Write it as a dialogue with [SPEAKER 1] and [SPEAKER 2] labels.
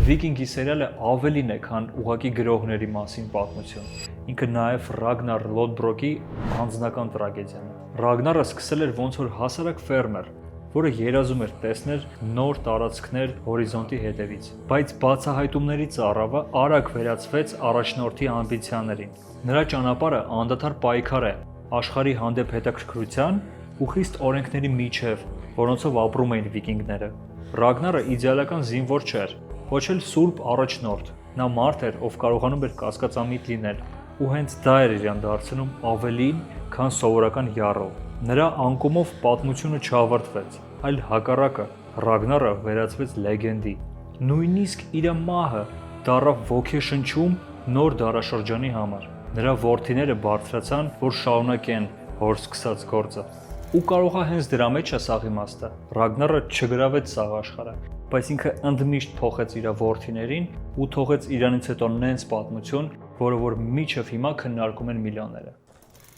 [SPEAKER 1] Վիկինգի սերիալը ավելին է, քան ուղղակի գրողների մասին պատմություն։ Ինքը նաև Ռագնար Լոդբրոկի անձնական տրագեդիան է։ Ռագնարը սկսել էր ոնց որ հասարակ ֆերմեր, որը երազում էր տեսնել նոր տարածքներ հորիզոնտի հետևից, բայց բացահայտումներից առավը արագ վերածվեց առաջնորդի ամբիցիաներին։ Նրա ճանապարհը անդադար պայքար է աշխարհի հանդեպ հետաքրքրության ու խիստ օրենքների միջև, որոնցով ապրում էին վիկինգները։ Ռագնարը իդեալական զինվոր չէր, ոչ էլ սուրբ առաջնորդ։ Նա մարդ էր, ով կարողանում էր կասկածամիտ լինել, ու հենց դա էր իրան դարձնում ավելին, քան սովորական յառոў։ Նրա անկումով պատմությունը չավարտվեց, այլ հակառակը, Ռագնարը վերածվեց լեգենդի։ Նույնիսկ իր մահը դառավ ոգեշնչում նոր դարաշրջանի համար։ Նրա որդիները բարձրացան, որ շարունակեն հոր սկսած գործը։ Ու կարող է հենց դրա մեջ է սաղ իմաստը։ Ռագնարը չգրավեց սաղ աշխարհը, բայց ինքը ընդմիշտ փոխեց իր որդիներին ու թողեց իրանից հետո նենց պատմություն, որը որ մինչև հիմա քննարկում են միլիոնները։